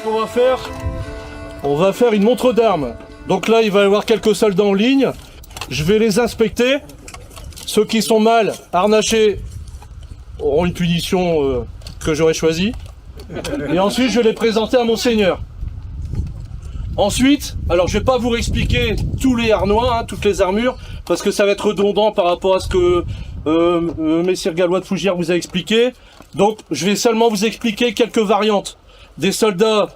qu'on va faire, on va faire une montre d'armes. Donc là, il va y avoir quelques soldats en ligne. Je vais les inspecter. Ceux qui sont mal harnachés auront une punition que j'aurai choisie. Et ensuite, je vais les présenter à mon seigneur. Ensuite, alors je vais pas vous réexpliquer tous les harnois, toutes les armures, parce que ça va être redondant par rapport à ce que messire Gallois de Fougères vous a expliqué. Donc, je vais seulement vous expliquer quelques variantes. Des soldats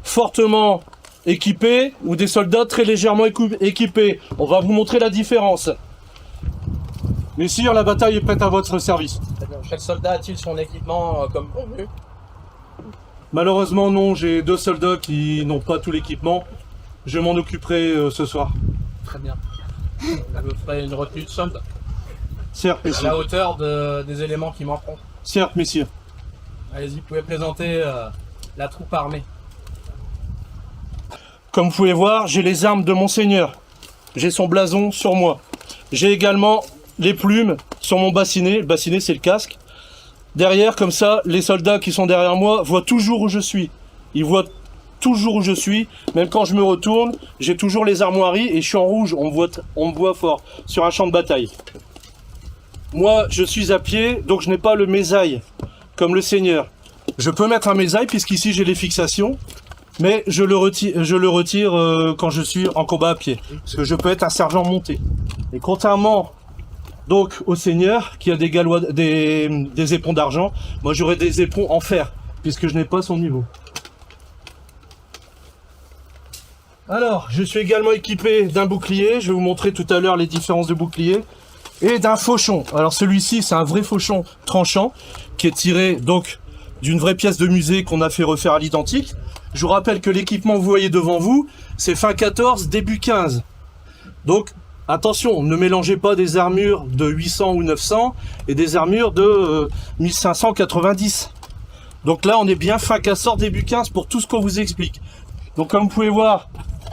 fortement équipés ou des soldats très légèrement équipés. On va vous montrer la différence. Messire, la bataille est prête à votre service. Chaque soldat a-t-il son équipement comme convenu? Malheureusement non, j'ai 2 soldats qui n'ont pas tout l'équipement. Je m'en occuperai ce soir. Très bien. Je ferai une retenue de solde Certes, à messieurs. la hauteur des éléments qui manqueront. Certes, messieurs. Allez-y, vous pouvez présenter la troupe armée. Comme vous pouvez voir, j'ai les armes de mon seigneur. J'ai son blason sur moi. J'ai également les plumes sur mon bassinet. Le bassinet, c'est le casque. Derrière, comme ça, les soldats qui sont derrière moi voient toujours où je suis. Ils voient toujours où je suis. Même quand je me retourne, j'ai toujours les armoiries et je suis en rouge. On me voit fort sur un champ de bataille. Moi, je suis à pied, donc je n'ai pas le mésail comme le seigneur. Je peux mettre un mésail puisqu'ici j'ai les fixations, mais je le retire quand je suis en combat à pied. Parce que je peux être un sergent monté. Et contrairement donc au seigneur qui a des éperons d'argent, moi j'aurai des éperons en fer, puisque je n'ai pas son niveau. Alors, je suis également équipé d'un bouclier, je vais vous montrer tout à l'heure les différences de bouclier, et d'un fauchon. Alors celui-ci, c'est un vrai fauchon tranchant, qui est tiré donc d'une vraie pièce de musée qu'on a fait refaire à l'identique. Je vous rappelle que l'équipement que vous voyez devant vous, c'est fin 14, début 15. Donc, attention, ne mélangez pas des armures de 800 ou 900 et des armures de 1590. Donc là, on est bien fin 14, début 15 pour tout ce qu'on vous explique. Donc comme vous pouvez voir,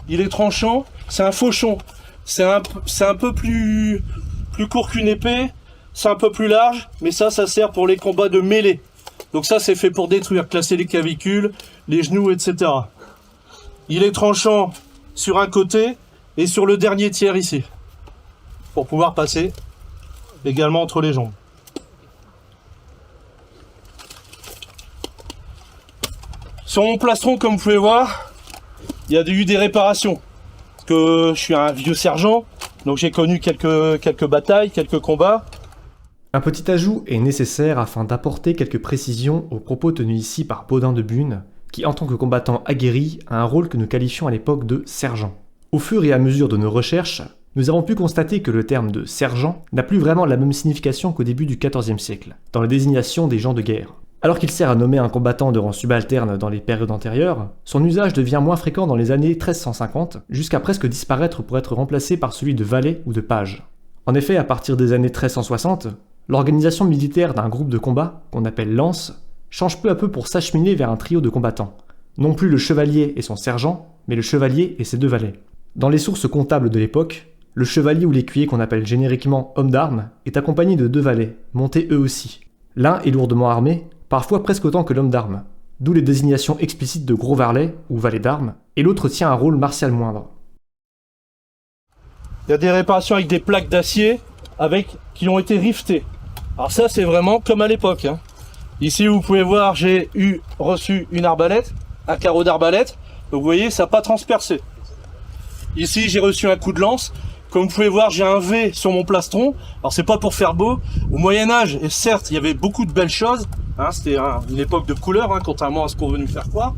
il est tranchant, c'est un fauchon. C'est un peu plus court qu'une épée, c'est un peu plus large, mais ça sert pour les combats de mêlée. Donc ça, c'est fait pour détruire, classer les clavicules, les genoux, etc. Il est tranchant sur un côté et sur le dernier tiers ici, pour pouvoir passer également entre les jambes. Sur mon plastron, comme vous pouvez voir, il y a eu des réparations. Parce que je suis un vieux sergent, donc j'ai connu quelques batailles, quelques combats. Un petit ajout est nécessaire afin d'apporter quelques précisions aux propos tenus ici par Baudin de Bune, qui en tant que combattant aguerri a un rôle que nous qualifions à l'époque de sergent. Au fur et à mesure de nos recherches, nous avons pu constater que le terme de sergent n'a plus vraiment la même signification qu'au début du XIVe siècle, dans la désignation des gens de guerre. Alors qu'il sert à nommer un combattant de rang subalterne dans les périodes antérieures, son usage devient moins fréquent dans les années 1350, jusqu'à presque disparaître pour être remplacé par celui de valet ou de page. En effet, à partir des années 1360, l'organisation militaire d'un groupe de combat, qu'on appelle lance, change peu à peu pour s'acheminer vers un trio de combattants. Non plus le chevalier et son sergent, mais le chevalier et ses 2 valets. Dans les sources comptables de l'époque, le chevalier ou l'écuyer qu'on appelle génériquement homme d'armes est accompagné de 2 valets, montés eux aussi. L'un est lourdement armé, parfois presque autant que l'homme d'armes, d'où les désignations explicites de gros valet ou valet d'armes, et l'autre tient un rôle martial moindre. Il y a des réparations avec des plaques d'acier qui ont été rivetées. Alors ça, c'est vraiment comme à l'époque. Ici, vous pouvez voir, j'ai reçu une arbalète, un carreau d'arbalète. Donc vous voyez, ça n'a pas transpercé. Ici, j'ai reçu un coup de lance. Comme vous pouvez voir, j'ai un V sur mon plastron. Alors c'est pas pour faire beau. Au Moyen-Âge, et certes, il y avait beaucoup de belles choses. C'était une époque de couleur, contrairement à ce qu'on veut nous faire croire.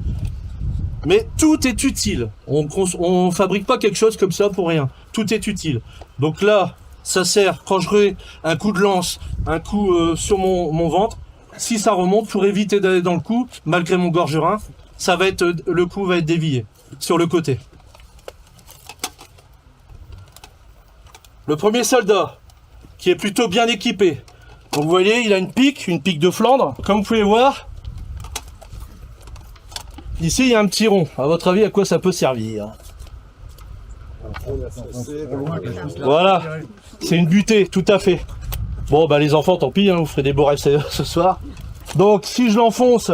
Mais tout est utile. On fabrique pas quelque chose comme ça pour rien. Tout est utile. Donc là, ça sert quand j'aurai un coup de lance, un coup sur mon ventre. Si ça remonte, pour éviter d'aller dans le cou, malgré mon gorgerin, le coup va être dévié sur le côté. Le premier soldat, qui est plutôt bien équipé. Donc vous voyez, il a une pique de Flandre. Comme vous pouvez voir, ici il y a un petit rond. À votre avis, à quoi ça peut servir? Voilà, c'est une butée, tout à fait. Bon, les enfants, tant pis, vous ferez des beaux rêves ce soir. Donc, si je l'enfonce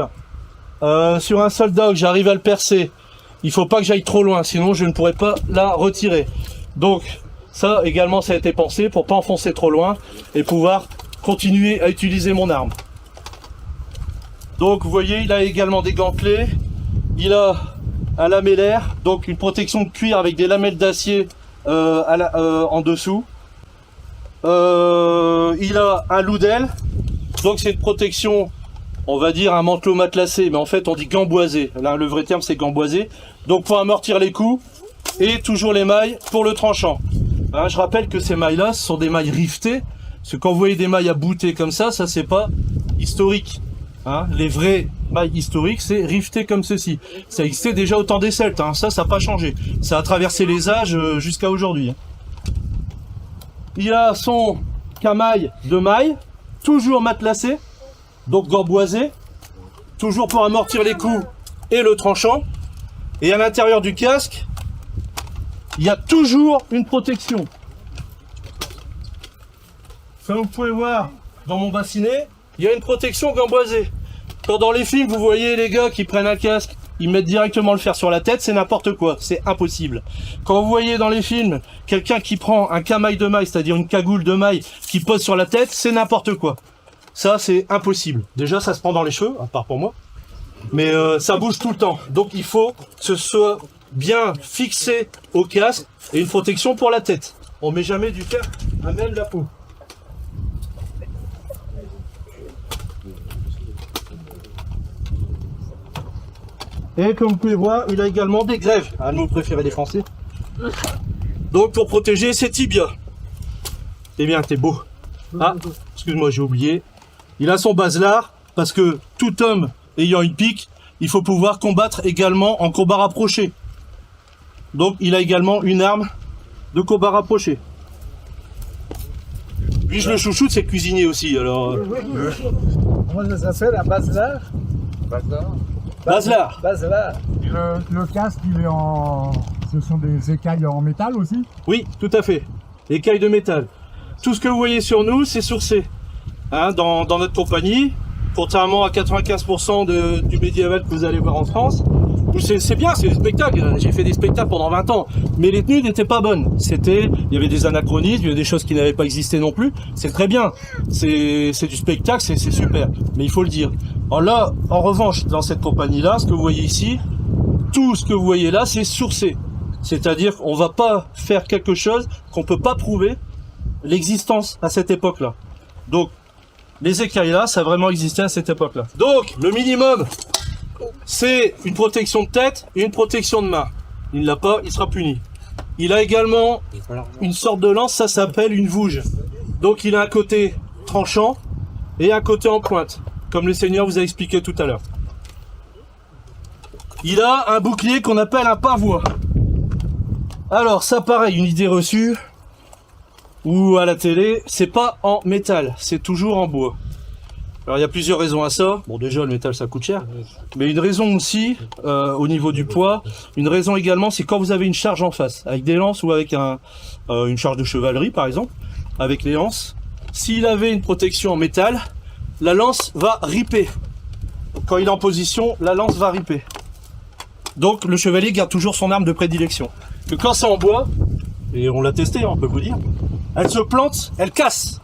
sur un soldat que j'arrive à le percer, il faut pas que j'aille trop loin, sinon je ne pourrais pas la retirer. Donc ça également ça a été pensé pour pas enfoncer trop loin et pouvoir continuer à utiliser mon arme. Donc vous voyez, il a également des gantelets, il a un lamellaire, donc une protection de cuir avec des lamelles d'acier en dessous. Il a un loup d'aile, donc c'est une protection, on va dire un matelot matelassé, mais en fait on dit gamboisé. Là le vrai terme c'est gamboisé. Donc pour amortir les coups, et toujours les mailles pour le tranchant. Hein, je rappelle que ces mailles là ce sont des mailles rivetées, parce que quand vous voyez des mailles à bouter comme ça c'est pas historique. Hein, les vraies mailles historiques, c'est riveté comme ceci. Ça existait déjà au temps des Celtes, hein, ça n'a pas changé. Ça a traversé les âges jusqu'à aujourd'hui. Il a son camail de mailles, toujours matelassé, donc gamboisé, toujours pour amortir les coups et le tranchant. Et à l'intérieur du casque, il y a toujours une protection. Comme vous pouvez voir dans mon bassinet, il y a une protection gamboisée. Quand dans les films, vous voyez les gars qui prennent un casque, ils mettent directement le fer sur la tête, c'est n'importe quoi, c'est impossible. Quand vous voyez dans les films quelqu'un qui prend un camail de maille, c'est-à-dire une cagoule de maille, qui pose sur la tête, c'est n'importe quoi. Ça, c'est impossible. Déjà, ça se prend dans les cheveux, à part pour moi, mais ça bouge tout le temps. Donc il faut que ce soit bien fixé au casque et une protection pour la tête. On met jamais du fer à même la peau. Et comme vous pouvez voir, il a également des grèves, un de nos préférés des Français. Donc pour protéger ses tibias. Eh bien, t'es beau. Ah, excuse-moi, j'ai oublié. Il a son baselard, parce que tout homme ayant une pique, il faut pouvoir combattre également en combat rapproché. Donc il a également une arme de combat rapproché. Puis je le chouchoute, c'est cuisinier aussi, alors... Comment ça s'appelle, un baselard? Baselard. Baselard. Le casque, il est en... Ce sont des écailles en métal aussi? Oui, tout à fait. Écailles de métal. Tout ce que vous voyez sur nous, c'est sourcé. Hein, dans notre compagnie, contrairement à 95% du médiéval que vous allez voir en France, c'est bien, c'est des spectacles. J'ai fait des spectacles pendant 20 ans, mais les tenues n'étaient pas bonnes. Il y avait des anachronismes, il y avait des choses qui n'avaient pas existé non plus. C'est très bien. C'est du spectacle, c'est super. Mais il faut le dire. Alors là, en revanche, dans cette compagnie-là, ce que vous voyez ici, tout ce que vous voyez là, c'est sourcé. C'est-à-dire qu'on va pas faire quelque chose qu'on peut pas prouver l'existence à cette époque-là. Donc, les écailles là, ça a vraiment existé à cette époque-là. Donc, le minimum, c'est une protection de tête et une protection de main. Il ne l'a pas, il sera puni. Il a également une sorte de lance, ça s'appelle une vouge. Donc, il a un côté tranchant et un côté en pointe, comme le Seigneur vous a expliqué tout à l'heure. Il a un bouclier qu'on appelle un pavois. Alors, ça pareil, une idée reçue, ou à la télé, c'est pas en métal, c'est toujours en bois. Alors il y a plusieurs raisons à ça. Bon, déjà le métal ça coûte cher, mais une raison aussi au niveau du poids. Une raison également, c'est quand vous avez une charge en face, avec des lances ou avec une charge de chevalerie par exemple, avec les lances. S'il avait une protection en métal, la lance va riper. Quand il est en position, la lance va riper. Donc le chevalier garde toujours son arme de prédilection. Que quand c'est en bois, et on l'a testé, on peut vous dire, elle se plante, elle casse.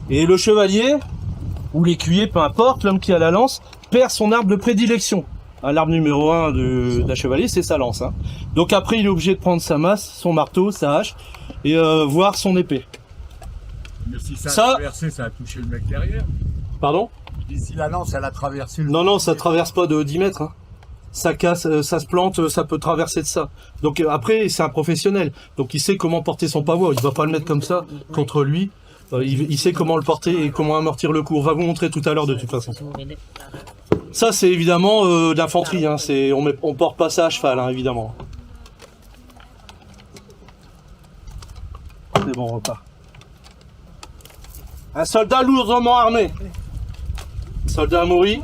Et le chevalier, ou l'écuyer, peu importe, l'homme qui a la lance, perd son arme de prédilection. L'arme numéro 1 d'un chevalier, c'est sa lance. Hein. Donc après, il est obligé de prendre sa masse, son marteau, sa hache, et voir son épée. Mais si ça a traversé, ça a touché le mec derrière. Pardon? Et si la lance, elle a traversé le... Non, ça traverse pas de 10 mètres. Hein. Ça casse, ça se plante, ça peut traverser de ça. Donc après, c'est un professionnel. Donc il sait comment porter son pavois. Il va pas le mettre comme ça contre lui. Il sait comment le porter et comment amortir le coup. On va vous montrer tout à l'heure de toute façon. Ça, c'est évidemment de l'infanterie. Hein. On porte pas ça à cheval, hein, évidemment. C'est bon, on repart. Un soldat lourdement armé. Soldat Amaury.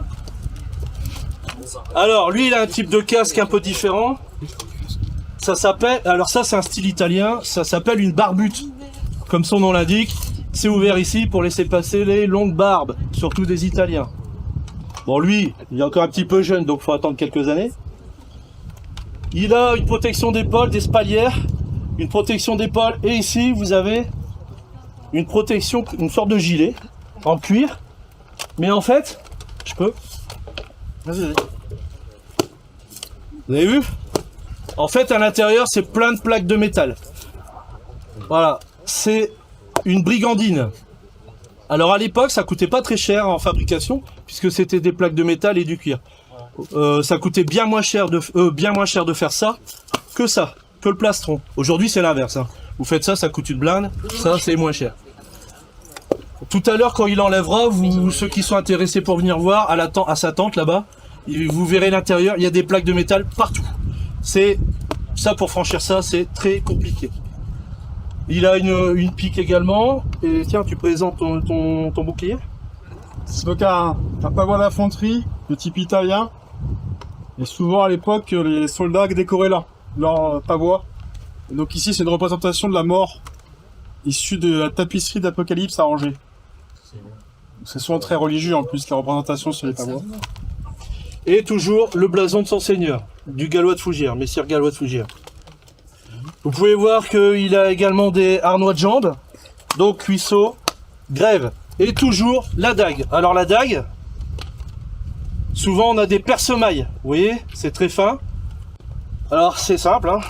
Alors, lui, il a un type de casque un peu différent. Ça s'appelle... Alors ça, c'est un style italien. Ça s'appelle une barbute. Comme son nom l'indique, c'est ouvert ici pour laisser passer les longues barbes, surtout des Italiens. Bon, lui, il est encore un petit peu jeune, donc il faut attendre quelques années. Il a une protection d'épaule, des spalières, une protection d'épaule, et ici, vous avez une protection, une sorte de gilet en cuir. Mais en fait, je peux. Vas-y. Vous avez vu? En fait, à l'intérieur, c'est plein de plaques de métal. Voilà, c'est une brigandine. Alors à l'époque, ça coûtait pas très cher en fabrication, puisque c'était des plaques de métal et du cuir. Ça coûtait bien moins cher de faire ça, que le plastron. Aujourd'hui, c'est l'inverse. Hein. Vous faites ça, ça coûte une blinde. Ça, c'est moins cher. Tout à l'heure, quand il enlèvera, vous, ceux qui sont intéressés pour venir voir, à sa tente là-bas, vous verrez l'intérieur, il y a des plaques de métal partout. C'est ça, pour franchir ça, c'est très compliqué. Il a une pique également. Et tiens, tu présentes ton bouclier. C'est donc un pavois d'infanterie de type italien. Et souvent à l'époque, les soldats décoraient là, leur pavois. Et donc ici, c'est une représentation de la mort issue de la tapisserie d'Apocalypse à Angers. C'est souvent très religieux en plus, la représentation sur les pavois. Et toujours le blason de son seigneur, du Gallois de Fougères, messire Gallois de Fougères. Vous pouvez voir qu'il a également des harnois de jambes, donc cuisseaux, grève, et toujours la dague. Alors la dague, souvent on a des perce-mailles, vous voyez, c'est très fin. Alors c'est simple, hein.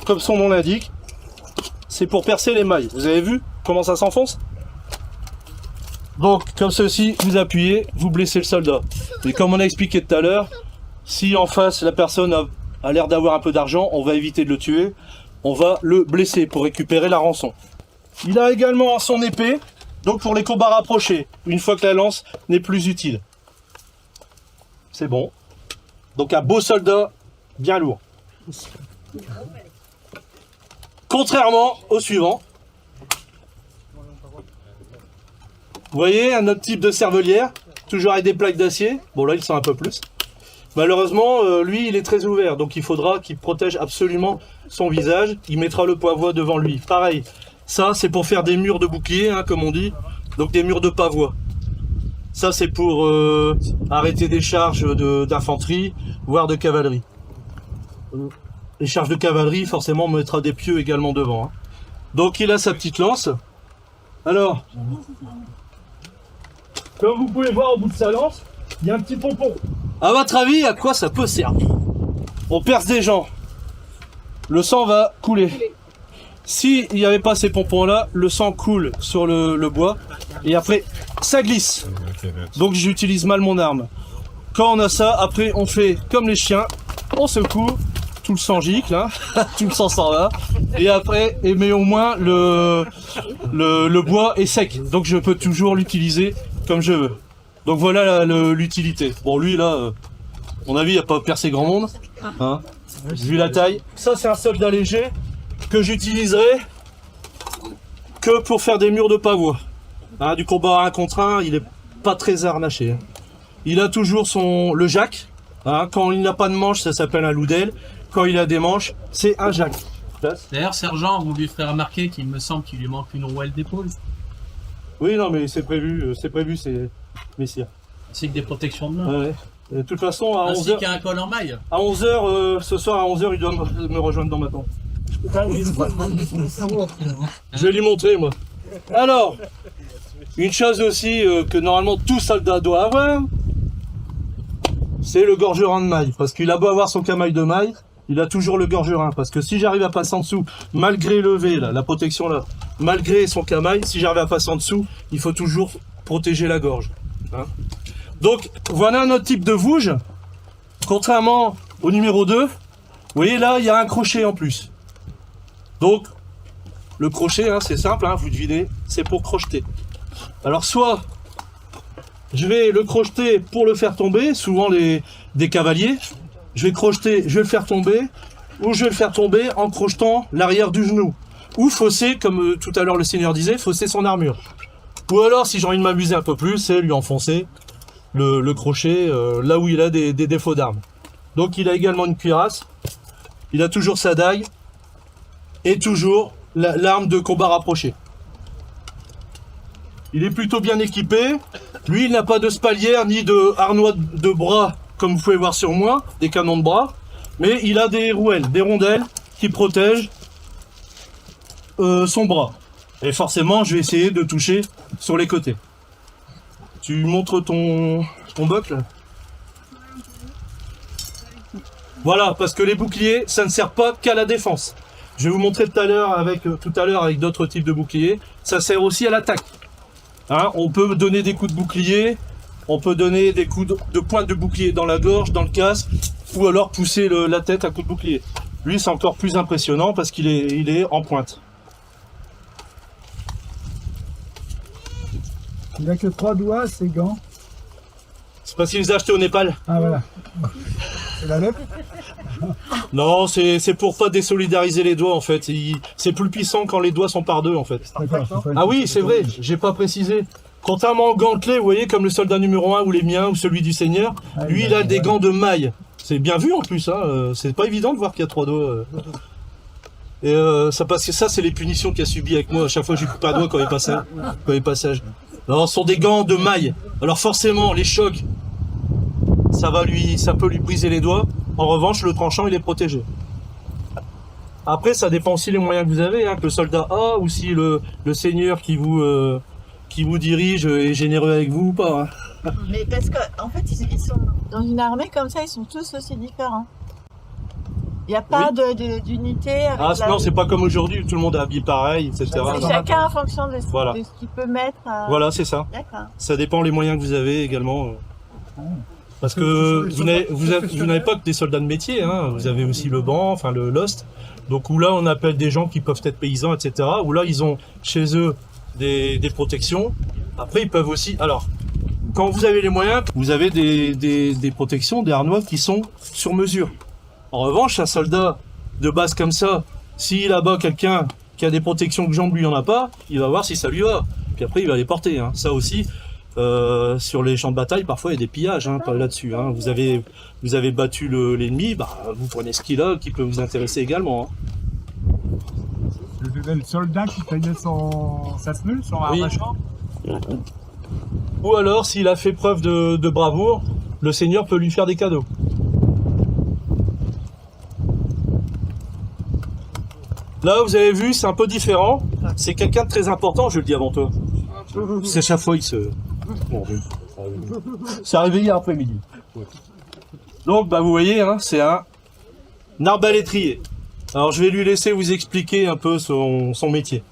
Comme son nom l'indique, c'est pour percer les mailles. Vous avez vu comment ça s'enfonce? Donc comme ceci, vous appuyez, vous blessez le soldat. Et comme on a expliqué tout à l'heure, si en face la personne a l'air d'avoir un peu d'argent, on va éviter de le tuer. On va le blesser pour récupérer la rançon. Il a également son épée, donc pour les combats rapprochés, une fois que la lance n'est plus utile. C'est bon. Donc un beau soldat, bien lourd. Contrairement au suivant. Vous voyez, un autre type de cervelière, toujours avec des plaques d'acier. Bon là, il sent un peu plus. Malheureusement, lui, il est très ouvert, donc il faudra qu'il protège absolument son visage. Il mettra le pavois devant lui. Pareil, ça, c'est pour faire des murs de bouclier, hein, comme on dit, donc des murs de pavois. Ça, c'est pour arrêter des charges d'infanterie, voire de cavalerie. Les charges de cavalerie, forcément, on mettra des pieux également devant. Hein. Donc, il a sa petite lance. Alors, comme vous pouvez voir au bout de sa lance, il y a un petit pompon. À votre avis, à quoi ça peut servir? On perce des gens. Le sang va couler. S'il n'y avait pas ces pompons-là, le sang coule sur le bois. Et après, ça glisse. Donc j'utilise mal mon arme. Quand on a ça, après on fait comme les chiens. On secoue, tout le sang gicle, hein, tout le sang s'en va. Et après, mais au moins le bois est sec. Donc je peux toujours l'utiliser comme je veux. Donc voilà l'utilité. Bon, lui là, à mon avis, il n'a pas percé grand monde. Hein, vu la taille. Ça, c'est un soldat léger que j'utiliserai que pour faire des murs de pavois. Hein, du combat à 1 contre 1, il est pas très harnaché. Hein. Il a toujours le jack. Hein, quand il n'a pas de manche, ça s'appelle un loudel. Quand il a des manches, c'est un jack. D'ailleurs, sergent, vous lui ferez remarquer qu'il me semble qu'il lui manque une rouelle d'épaule. Oui, non, mais c'est prévu, c'est messire. Ainsi que des protections de main. Ouais. De toute façon, à 11h. Ainsi qu'un col en maille. À 11h, ce soir à 11h, il doit me rejoindre dans ma tente. Je vais lui montrer, moi. Alors, une chose aussi que normalement tout soldat doit avoir, c'est le gorgerin de maille. Parce qu'il a beau avoir son camail de maille, il a toujours le gorgerin. Parce que si j'arrive à passer en dessous, malgré le V, là, la protection là, malgré son camail, si j'arrive à passer en dessous, il faut toujours protéger la gorge. Hein. Donc, voilà un autre type de vouge. Contrairement au numéro 2, vous voyez là, il y a un crochet en plus. Donc, le crochet, hein, c'est simple, hein, vous devinez, c'est pour crocheter. Alors, soit je vais le crocheter pour le faire tomber, souvent des cavaliers, je vais crocheter, je vais le faire tomber, ou je vais le faire tomber en crochetant l'arrière du genou. Ou fausser, comme tout à l'heure le seigneur disait, fausser son armure. Ou alors, si j'ai envie de m'amuser un peu plus, c'est lui enfoncer le crochet là où il a des défauts d'armes. Donc, il a également une cuirasse, il a toujours sa dague, et toujours l'arme de combat rapproché. Il est plutôt bien équipé. Lui, il n'a pas de spalière ni de harnois de bras, comme vous pouvez voir sur moi, des canons de bras. Mais il a des rouelles, des rondelles qui protègent son bras. Et forcément, je vais essayer de toucher sur les côtés. Tu montres ton buckle. Voilà, parce que les boucliers, ça ne sert pas qu'à la défense. Je vais vous montrer tout à l'heure avec d'autres types de boucliers. Ça sert aussi à l'attaque. Hein, on peut donner des coups de bouclier, on peut donner des coups de pointe de bouclier dans la gorge, dans le casque, ou alors pousser la tête à coups de bouclier. Lui, c'est encore plus impressionnant parce qu'il est en pointe. Il a que 3 doigts, ces gants. C'est parce qu'il les a achetés au Népal. Ah voilà. C'est la même. Non, c'est pour pas désolidariser les doigts en fait. C'est plus puissant quand les doigts sont par deux en fait. D'accord, c'est pas une- Ah oui, c'est vrai, j'ai pas précisé. Contrairement aux gantelets, vous voyez, comme le soldat numéro 1 ou les miens ou celui du Seigneur, Ah, lui il a des gants de maille. C'est bien vu en plus, hein. C'est pas évident de voir qu'il y a 3 doigts. Et ça parce que ça c'est les punitions qu'il a subies avec moi. À chaque fois je lui coupe un doigt quand il est passage. Non, ce sont des gants de maille. Alors forcément, les chocs, ça peut lui briser les doigts. En revanche, le tranchant, il est protégé. Après, ça dépend aussi les moyens que vous avez, hein, que le soldat a, ou si le seigneur qui vous dirige est généreux avec vous ou pas. Hein. Mais parce qu'en fait, ils sont dans une armée comme ça, ils sont tous aussi différents. Il n'y a pas d'unité avec Ah non, c'est pas comme aujourd'hui, où tout le monde est habillé pareil, etc. C'est chacun en fonction de, Voilà. de ce qu'il peut mettre. Voilà, c'est ça. D'accord. Ça dépend les moyens que vous avez également. Parce que vous n'avez pas que des soldats de métier, hein. Vous avez aussi le banc, enfin le lost. Donc où là on appelle des gens qui peuvent être paysans, etc. Où là ils ont chez eux des protections. Après ils peuvent aussi. Alors quand vous avez les moyens, vous avez des protections, des harnois qui sont sur mesure. En revanche, un soldat de base comme ça, si là-bas quelqu'un qui a des protections que jambes lui en a pas, il va voir si ça lui va. Puis après il va les porter. Hein. Ça aussi. Sur les champs de bataille, parfois il y a des pillages pas là-dessus. Hein. Vous avez battu l'ennemi, vous prenez ce qu'il a qui peut vous intéresser également. Hein. Le soldat qui payait sa snule, son Oui. arrachement. Ou alors, s'il a fait preuve de bravoure, le seigneur peut lui faire des cadeaux. Là, vous avez vu, c'est un peu différent. C'est quelqu'un de très important, je le dis avant toi. C'est chaque fois, il se... Bon, c'est arrivé hier après-midi. Donc, vous voyez, hein, c'est un arbalétrier. Alors, je vais lui laisser vous expliquer un peu son métier.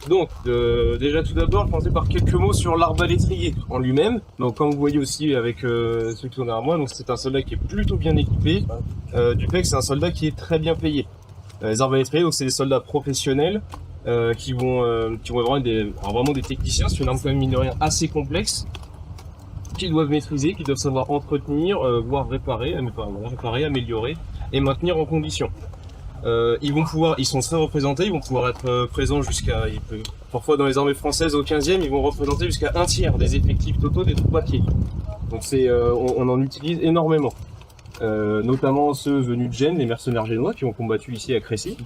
Donc, déjà tout d'abord, je pensais par quelques mots sur l'arbalétrier en lui-même. Donc, comme vous voyez aussi avec ceux qui sont derrière moi, donc c'est un soldat qui est plutôt bien équipé, du fait que c'est un soldat qui est très bien payé. Les arbalétriers, donc c'est des soldats professionnels qui vont avoir vraiment des techniciens. C'est une arme quand même mine de rien assez complexe, qu'ils doivent maîtriser, qu'ils doivent savoir entretenir, voire réparer, améliorer et maintenir en condition. Ils sont très représentés, ils vont pouvoir être présents parfois dans les armées françaises au 15e, ils vont représenter jusqu'à un tiers des effectifs totaux des troupes à pied. Donc on en utilise énormément. Notamment ceux venus de Gênes, les mercenaires génois qui ont combattu ici à Crécy.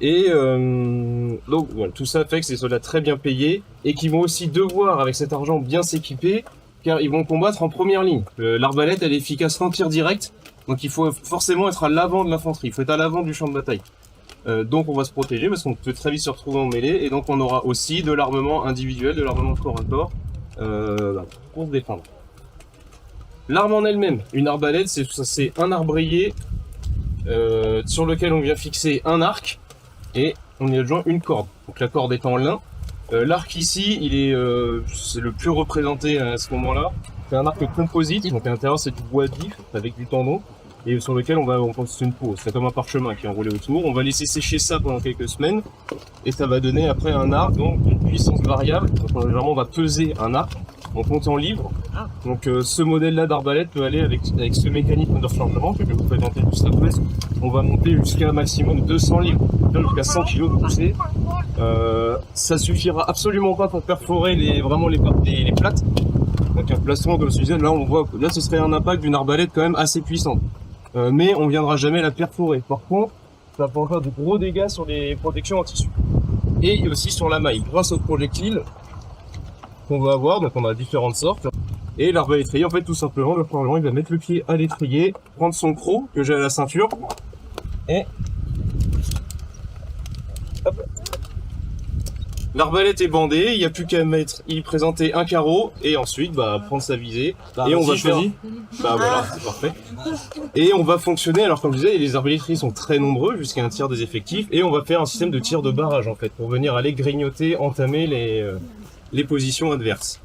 Et donc voilà, tout ça fait que c'est des soldats très bien payés et qui vont aussi devoir avec cet argent bien s'équiper car ils vont combattre en première ligne. L'arbalète elle est efficace en tir direct, donc il faut forcément être à l'avant de l'infanterie, il faut être à l'avant du champ de bataille. Donc on va se protéger parce qu'on peut très vite se retrouver en mêlée et donc on aura aussi de l'armement individuel, de l'armement corps à corps pour se défendre. L'arme en elle-même, une arbalète, c'est un arbrier sur lequel on vient fixer un arc et on y adjoint une corde. Donc la corde est en lin. L'arc ici, c'est le plus représenté à ce moment-là. C'est un arc composite, donc à l'intérieur c'est du bois vif avec du tendon et sur lequel on construit une peau. C'est comme un parchemin qui est enroulé autour. On va laisser sécher ça pendant quelques semaines et ça va donner après un arc donc d'une puissance variable. Donc généralement on va peser un arc en compte en livres. Donc ce modèle-là d'arbalète peut aller avec ce mécanisme de rechargement que je vais vous présenter juste après. On va monter jusqu'à un maximum de 200 livres, jusqu'à 100 kg de poussée. Ça suffira absolument pas pour perforer les plates. Donc un plastron comme celui-ci, là on voit, là ce serait un impact d'une arbalète quand même assez puissante. Mais on viendra jamais la perforer. Par contre, ça peut faire de gros dégâts sur les protections en tissu. et aussi sur la maille, grâce au projectile qu'on va avoir. Donc on a différentes sortes. Et l'arbalétrier, en fait, tout simplement, le forgeron, il va mettre le pied à l'étrier, prendre son croc que j'ai à la ceinture, et hop. L'arbalète est bandée, il n'y a plus qu'à y présenter un carreau, et ensuite, prendre sa visée, et on va faire... voilà, c'est parfait. Et on va fonctionner, alors comme je disais, les arbalétriers sont très nombreux, jusqu'à un tiers des effectifs, et on va faire un système de tir de barrage, en fait, pour venir aller grignoter, entamer les positions adverses.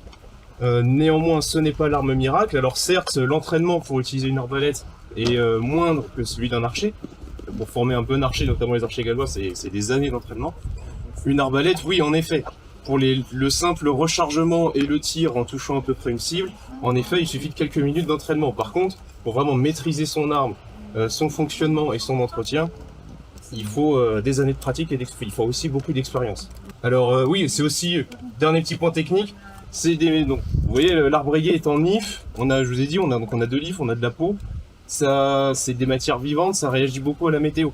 Néanmoins, ce n'est pas l'arme miracle. Alors certes, l'entraînement pour utiliser une arbalète est moindre que celui d'un archer. Pour former un bon archer, notamment les archers gallois, c'est des années d'entraînement. Une arbalète, oui, en effet. Pour le simple rechargement et le tir en touchant à peu près une cible, en effet, il suffit de quelques minutes d'entraînement. Par contre, pour vraiment maîtriser son arme, son fonctionnement et son entretien, il faut des années de pratique et il faut aussi beaucoup d'expérience. Alors oui, c'est aussi, dernier petit point technique, donc, vous voyez, l'arbre rayé est en if, je vous ai dit, on a de l'if, on a de la peau, ça, c'est des matières vivantes, ça réagit beaucoup à la météo.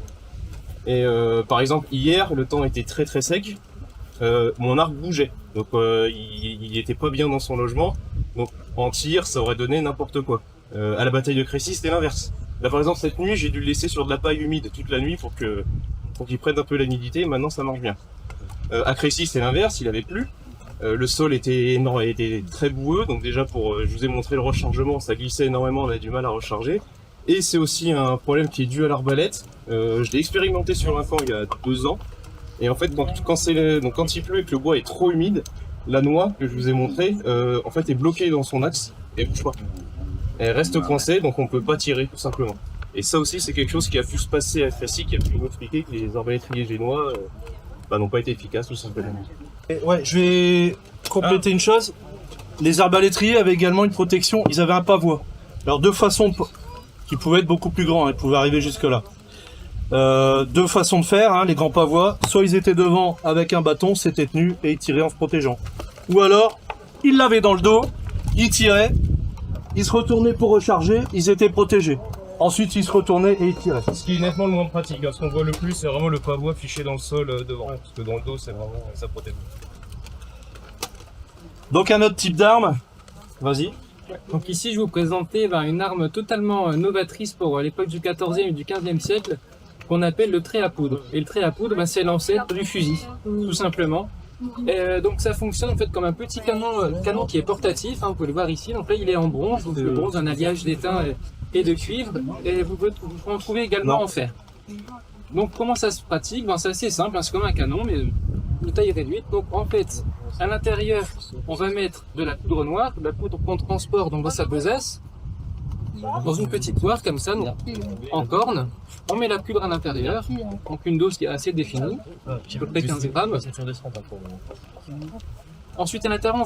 Et par exemple, hier, le temps était très très sec, mon arc bougeait, donc il était pas bien dans son logement, donc en tir, ça aurait donné n'importe quoi. À la bataille de Crécy, c'était l'inverse. Là par exemple, cette nuit, j'ai dû le laisser sur de la paille humide toute la nuit pour qu'il prenne un peu l'humidité, et maintenant ça marche bien. À Crécy, c'est l'inverse, il avait plu. Le sol était très boueux, donc déjà je vous ai montré le rechargement, ça glissait énormément, on a du mal à recharger. Et c'est aussi un problème qui est dû à l'arbalète. Je l'ai expérimenté sur un camp il y a 2 ans. Et en fait, quand il pleut et que le bois est trop humide, la noix que je vous ai montré, en fait, est bloquée dans son axe et bouge pas. Elle reste coincée, donc on peut pas tirer tout simplement. Et ça aussi, c'est quelque chose qui a pu se passer à Crécy, qui a pu nous expliquer que les arbalétriers génois n'ont pas été efficaces tout simplement. Et ouais, je vais compléter une chose. Les arbalétriers avaient également une protection, ils avaient un pavois. Alors deux façons qui pouvaient être beaucoup plus grands, ils pouvaient arriver jusque là. 2 façons de faire, les grands pavois, soit ils étaient devant avec un bâton, c'était tenu et ils tiraient en se protégeant. Ou alors, ils l'avaient dans le dos, ils tiraient, ils se retournaient pour recharger, ils étaient protégés. Ensuite, ils se retournaient et ils tiraient. Ce qui est nettement le moins pratique, ce qu'on voit le plus, c'est vraiment le pavois fiché dans le sol devant, parce que dans le dos, c'est vraiment, ça protège. Donc un autre type d'arme, vas-y. Donc ici, je vais vous présenter une arme totalement novatrice pour l'époque du 14e et du 15e siècle, qu'on appelle le trait à poudre. Et le trait à poudre, c'est l'ancêtre du fusil, tout simplement. Et donc ça fonctionne en fait comme un petit canon qui est portatif, vous pouvez le voir ici. Donc là, il est en bronze, donc le bronze, un alliage d'étain et de cuivre, et vous pouvez en trouver également en fer. Donc comment ça se pratique? C'est assez simple, c'est comme un canon, mais de taille réduite. Donc en fait, à l'intérieur, on va mettre de la poudre noire, de la poudre qu'on transporte dans sa besace, dans une petite poire comme ça, donc, en corne. On met la poudre à l'intérieur, donc une dose qui est assez définie, à peu près 15 grammes. Ensuite à l'intérieur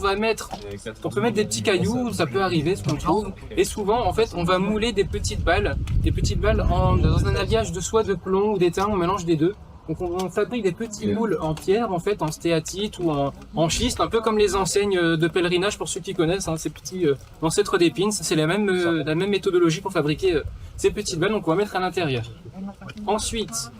on peut mettre des petits cailloux, ça peut arriver ce qu'on trouve. Et souvent en fait on va mouler des petites balles dans un alliage de soit de plomb ou d'étain, on mélange des deux. Donc on fabrique des petits moules en pierre, en fait, en stéatite ou en schiste, un peu comme les enseignes de pèlerinage pour ceux qui connaissent, ces petits ancêtres d'épines. C'est la même méthodologie pour fabriquer ces petites balles, donc on va mettre à l'intérieur. Ensuite,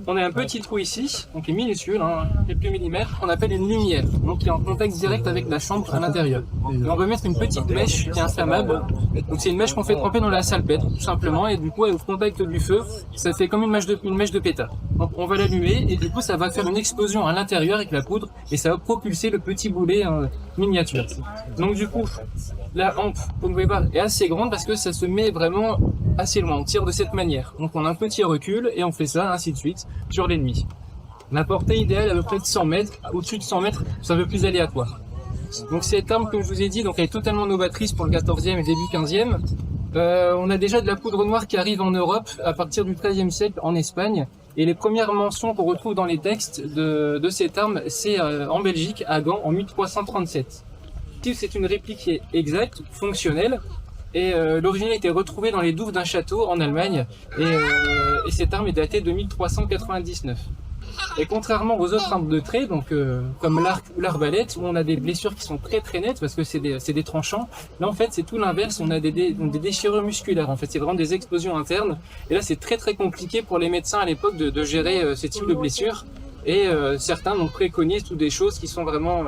on a un petit trou ici, donc qui est minuscule, quelques millimètres, qu'on appelle une lumière, donc qui est en contact direct avec la chambre à l'intérieur. Et on va mettre une petite mèche qui est inflammable, donc c'est une mèche qu'on fait tremper dans la salpêtre, tout simplement, et du coup, au contact du feu, ça fait comme une mèche de pétard. Donc on va l'allumer, et du coup, ça va faire une explosion à l'intérieur avec la poudre, et ça va propulser le petit boulet miniature. Donc du coup, la hampe, vous pouvez voir, est assez grande parce que ça se met vraiment assez loin, on tire de cette manière. Donc on a un petit recul, et on fait ça, ainsi de suite, sur l'ennemi. La portée idéale à peu près de 100 mètres, au-dessus de 100 mètres, c'est un peu plus aléatoire. Donc cette arme, comme je vous ai dit, donc elle est totalement novatrice pour le 14e et début 15e. On a déjà de la poudre noire qui arrive en Europe à partir du 13e siècle en Espagne. Et les premières mentions qu'on retrouve dans les textes de cette arme, c'est en Belgique, à Gand, en 1337. C'est une réplique qui est exacte, fonctionnelle. Et l'original a été retrouvé dans les douves d'un château en Allemagne, et cette arme est datée de 1399. Et contrairement aux autres armes de trait, donc comme l'arc ou l'arbalète, où on a des blessures qui sont très très nettes parce que c'est des tranchants, là en fait c'est tout l'inverse, on a des déchirures musculaires, en fait c'est vraiment des explosions internes, et là c'est très très compliqué pour les médecins à l'époque de gérer ces types de blessures. Et certains donc préconisent toutes des choses qui sont vraiment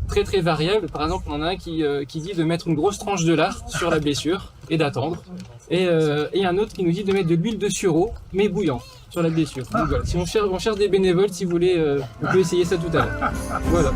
très très variables. Par exemple, on en a un qui dit de mettre une grosse tranche de lard sur la blessure et d'attendre. Et un autre qui nous dit de mettre de l'huile de sureau, mais bouillante, sur la blessure. Donc voilà, si on cherche des bénévoles, si vous voulez, on peut essayer ça tout à l'heure. Voilà.